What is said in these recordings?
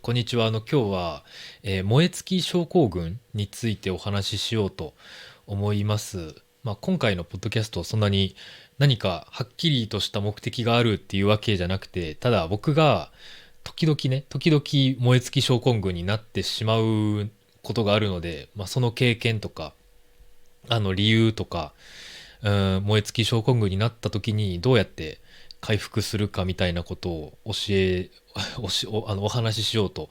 こんにちは。今日は、燃え尽き症候群についてお話ししようと思います。今回のポッドキャスト、そんなに何かはっきりとした目的があるっていうわけじゃなくて、ただ僕が時々燃え尽き症候群になってしまうことがあるので、その経験とか、理由とか、燃え尽き症候群になった時にどうやって回復するかみたいなことをおしおあのお話ししようと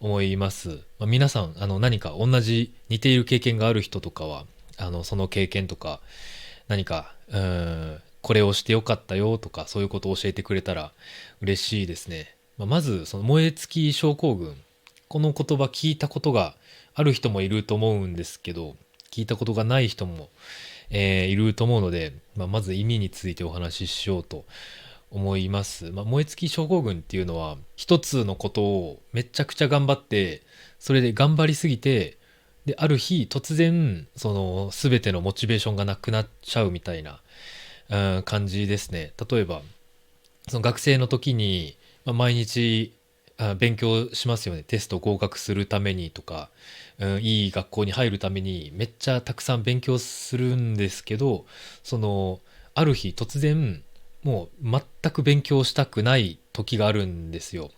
思います。皆さん何か同じ似ている経験がある人とかはその経験とか何かこれをしてよかったよとかそういうことを教えてくれたら嬉しいですね。まずその燃え尽き症候群、この言葉聞いたことがある人もいると思うんですけど、聞いたことがない人もいると思うので、まず意味についてお話ししようと思います。燃え尽き症候群っていうのは、一つのことをめちゃくちゃ頑張って、それで頑張りすぎて、で、ある日突然、その全てのモチベーションがなくなっちゃうみたいな、感じですね。例えば、その学生の時に、毎日勉強しますよね。テスト合格するためにとか、いい学校に入るためにめっちゃたくさん勉強するんですけど、そのある日突然もう全く勉強したくない時があるんですよ。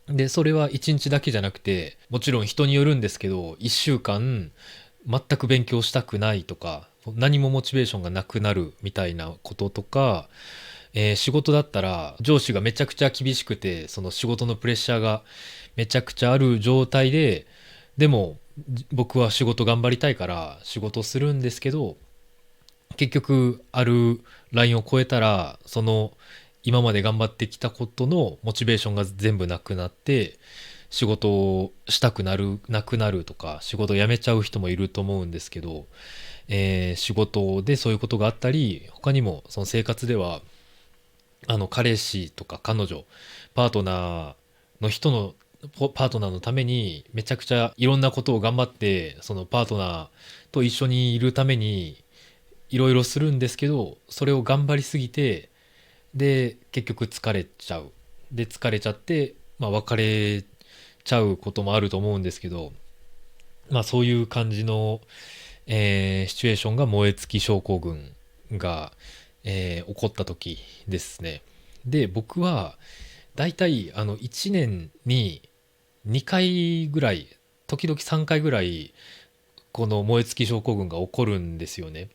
で、それは一日だけじゃなくて、もちろん人によるんですけど、一週間全く勉強したくないとか、何もモチベーションがなくなるみたいなこととか、仕事だったら上司がめちゃくちゃ厳しくて、その仕事のプレッシャーがめちゃくちゃある状態で、でも僕は仕事頑張りたいから仕事するんですけど、結局あるラインを超えたら、その今まで頑張ってきたことのモチベーションが全部なくなって、仕事をしたくなる、なくなるとか、仕事を辞めちゃう人もいると思うんですけど、仕事でそういうことがあったり、他にもその生活では彼氏とか彼女、パートナーの人のパートナーのためにめちゃくちゃいろんなことを頑張って、そのパートナーと一緒にいるためにいろいろするんですけど、それを頑張りすぎて、で結局疲れちゃう。で疲れちゃって、別れちゃうこともあると思うんですけど、そういう感じの、シチュエーションが燃え尽き症候群が、起こった時ですね。で、僕はだいたい1年に2回ぐらい、時々3回ぐらい、この燃え尽き症候群が起こるんですよね。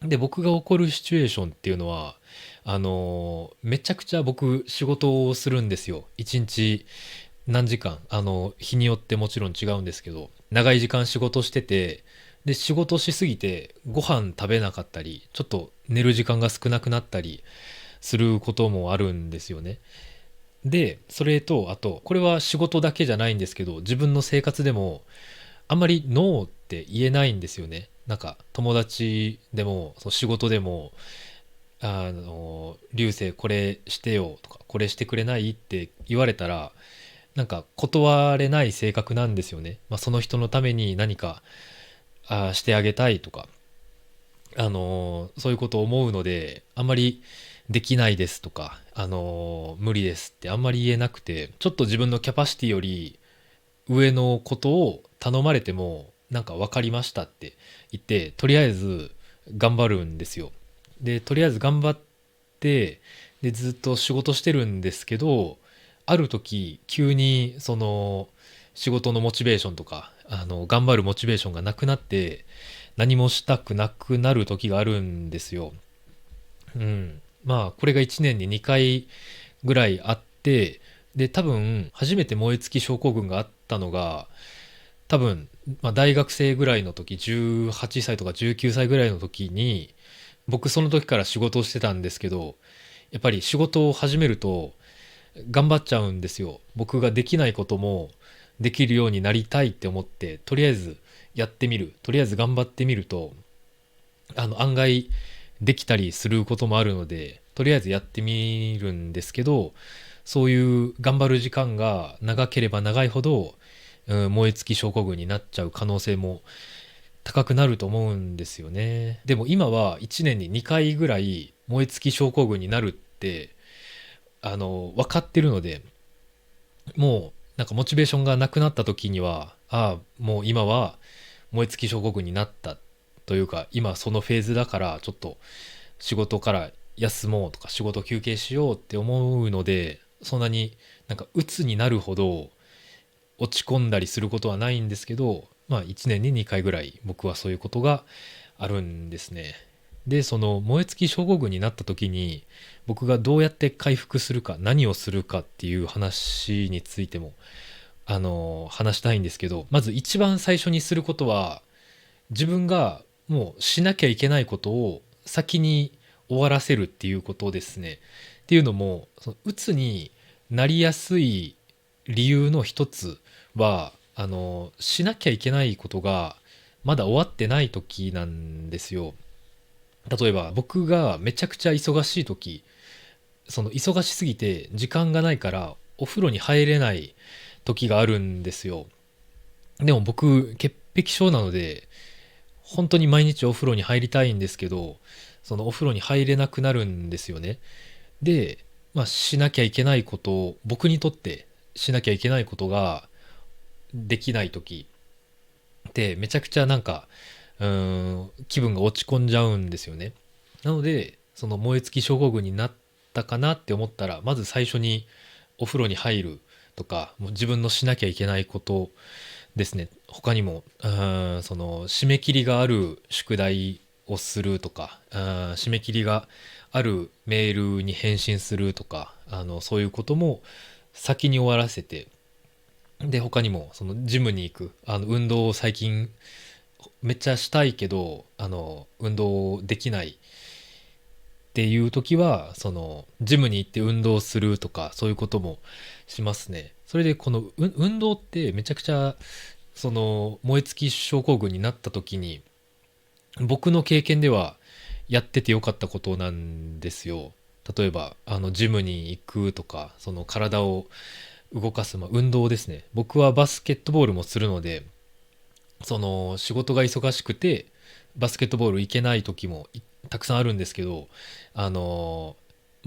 で、僕が起こるシチュエーションっていうのは、めちゃくちゃ僕仕事をするんですよ。一日何時間、日によってもちろん違うんですけど、長い時間仕事してて、で、仕事しすぎてご飯食べなかったり、ちょっと寝る時間が少なくなったりすることもあるんですよね。で、それと、あと、これは仕事だけじゃないんですけど、自分の生活でも、あんまりノーって言えないんですよね。なんか、友達でも、その仕事でも、流星これしてよとか、これしてくれないって言われたら、なんか断れない性格なんですよね。その人のために何かしてあげたいとか、そういうことを思うので、あんまりできないですとか、無理ですってあんまり言えなくて、ちょっと自分のキャパシティより上のことを頼まれても、なんか分かりましたって言って、とりあえず頑張るんですよ。で、とりあえず頑張って、で、ずっと仕事してるんですけど、ある時、急に、その、仕事のモチベーションとか、頑張るモチベーションがなくなって、何もしたくなくなる時があるんですよ。うん。これが1年に2回ぐらいあって、で、多分、初めて燃え尽き症候群があったのが、多分、大学生ぐらいの時、18歳とか19歳ぐらいの時に、僕その時から仕事をしてたんですけど、やっぱり仕事を始めると頑張っちゃうんですよ。僕ができないこともできるようになりたいって思って、とりあえずやってみる。とりあえず頑張ってみると、案外できたりすることもあるので、とりあえずやってみるんですけど、そういう頑張る時間が長ければ長いほど、燃え尽き症候群になっちゃう可能性も高くなると思うんですよね。でも今は1年に2回ぐらい燃え尽き症候群になるって、分かってるので、もなんかモチベーションがなくなった時には、ああ、もう今は燃え尽き症候群になったというか、今そのフェーズだからちょっと仕事から休もうとか仕事休憩しようって思うので、そんなになんか鬱になるほど落ち込んだりすることはないんですけど、まあ1年に2回ぐらい僕はそういうことがあるんですね。で、その燃え尽き症候群になった時に僕がどうやって回復するか、何をするかっていう話についても話したいんですけど、まず一番最初にすることは、自分がもうしなきゃいけないことを先に終わらせるっていうことですね。っていうのも、その鬱になりやすい理由の一つは、しなきゃいけないことがまだ終わってない時なんですよ。例えば僕がめちゃくちゃ忙しい時、その忙しすぎて時間がないからお風呂に入れない時があるんですよ。でも僕潔癖症なので本当に毎日お風呂に入りたいんですけど、そのお風呂に入れなくなるんですよね。で、まあ、しなきゃいけないことを、僕にとってしなきゃいけないことができない時ってめちゃくちゃなんか、気分が落ち込んじゃうんですよね。なので、その燃え尽き症候群になったかなって思ったら、まず最初にお風呂に入るとか、もう自分のしなきゃいけないことですね。他にも、その締め切りがある宿題をするとか、締め切りがあるメールに返信するとか、そういうことも先に終わらせて、で、他にも、そのジムに行く、運動を最近めっちゃしたいけど、運動できないっていう時は、その、ジムに行って運動するとか、そういうこともしますね。それで、この運動ってめちゃくちゃその燃え尽き症候群になった時に僕の経験ではやっててよかったことなんですよ。例えばジムに行くとか、その体を動かす、まあ、運動ですね。僕はバスケットボールもするので、その仕事が忙しくてバスケットボール行けない時もたくさんあるんですけど、ま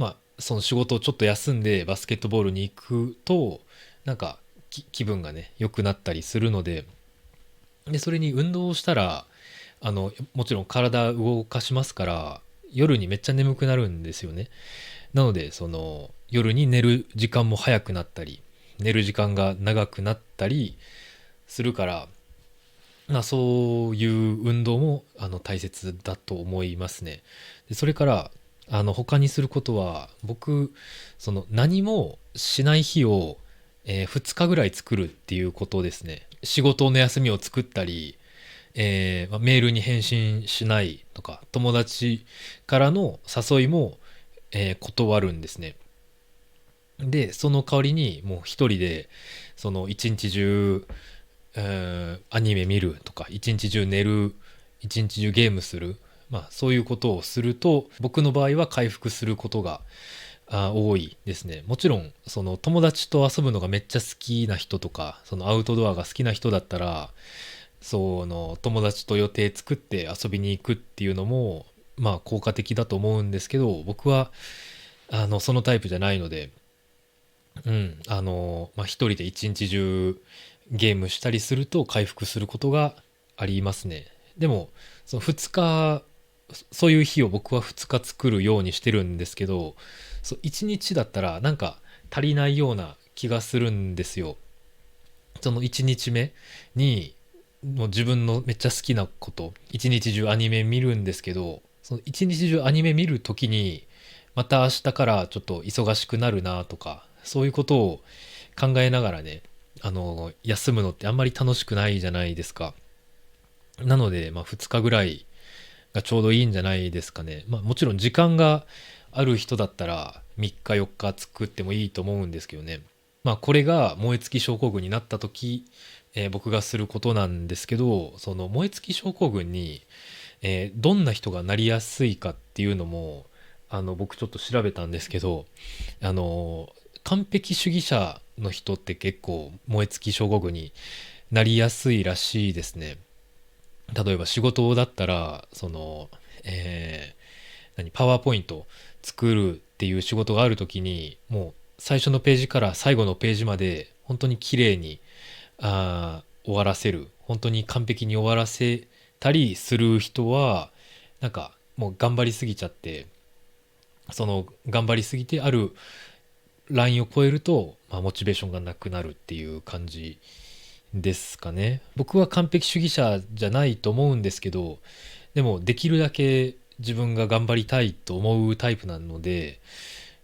あその仕事をちょっと休んでバスケットボールに行くとなんか気分がね良くなったりするので、それに運動をしたら、もちろん体動かしますから、夜にめっちゃ眠くなるんですよね。なので、その、夜に寝る時間も早くなったり、寝る時間が長くなったりするから、そういう運動も、大切だと思いますね。で、それから、他にすることは、僕、その、何もしない日を、2日ぐらい作るっていうことですね。仕事の休みを作ったり、まあメールに返信しないとか、友達からの誘いも、断るんですね。で、その代わりにもう一人で、その一日中、アニメ見るとか、一日中寝る、一日中ゲームする、まあそういうことをすると、僕の場合は回復することが多いですね。もちろん、その友達と遊ぶのがめっちゃ好きな人とか、そのアウトドアが好きな人だったら、その友達と予定作って遊びに行くっていうのもまあ効果的だと思うんですけど、僕はそのタイプじゃないので、まあ一人で一日中ゲームしたりすると回復することがありますね。でもその2日、そういう日を僕は2日作るようにしてるんですけど、1日だったらなんか足りないような気がするんですよ。その1日目にもう自分のめっちゃ好きなこと一日中アニメ見るんですけど、その一日中アニメ見るときにまた明日からちょっと忙しくなるなとか、そういうことを考えながらね、休むのってあんまり楽しくないじゃないですか。なので、まあ、2日ぐらいがちょうどいいんじゃないですかね。まあ、もちろん時間がある人だったら3日4日作ってもいいと思うんですけどね。まあ、これが燃え尽き症候群になった時、僕がすることなんですけど、その燃え尽き症候群に、どんな人がなりやすいかっていうのも、僕ちょっと調べたんですけど、あの、完璧主義者の人って結構燃え尽き症候群になりやすいらしいですね。例えば仕事だったら、その、パワーポイント作るっていう仕事があるときに、もう最初のページから最後のページまで本当に綺麗に終わらせる、本当に完璧に終わらせたりする人は、なんかもう頑張りすぎちゃって、その頑張りすぎてあるラインを超えると、モチベーションがなくなるっていう感じですかね。僕は完璧主義者じゃないと思うんですけど、でもできるだけ自分が頑張りたいと思うタイプなので、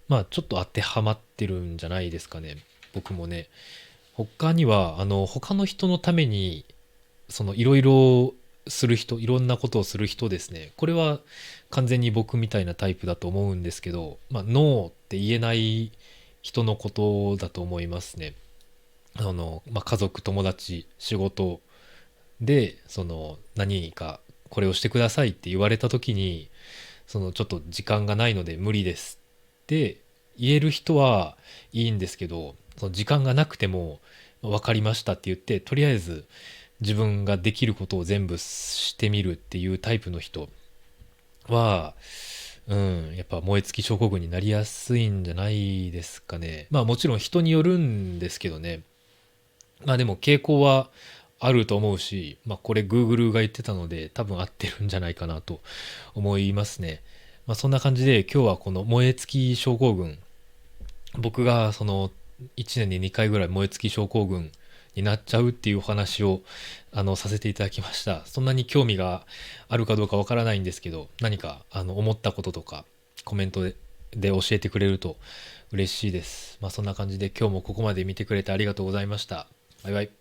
ちょっと当てはまってるんじゃないですかね。僕もね。他には、他の人のために、いろいろする人、いろんなことをする人ですね。これは完全に僕みたいなタイプだと思うんですけど、ノーって言えない人のことだと思いますね。家族、友達、仕事で、何かこれをしてくださいって言われた時に、ちょっと時間がないので無理ですって言える人はいいんですけど、その時間がなくても分かりましたって言って、とりあえず自分ができることを全部してみるっていうタイプの人は、やっぱ燃え尽き症候群になりやすいんじゃないですかね。もちろん人によるんですけどね。でも傾向はあると思うし、これ Google が言ってたので多分合ってるんじゃないかなと思いますね。そんな感じで今日はこの燃え尽き症候群、僕が1年に2回ぐらい燃え尽き症候群になっちゃうっていうお話をさせていただきました。そんなに興味があるかどうかわからないんですけど、何か思ったこととかコメントで教えてくれると嬉しいです。そんな感じで今日もここまで見てくれてありがとうございました。バイバイ。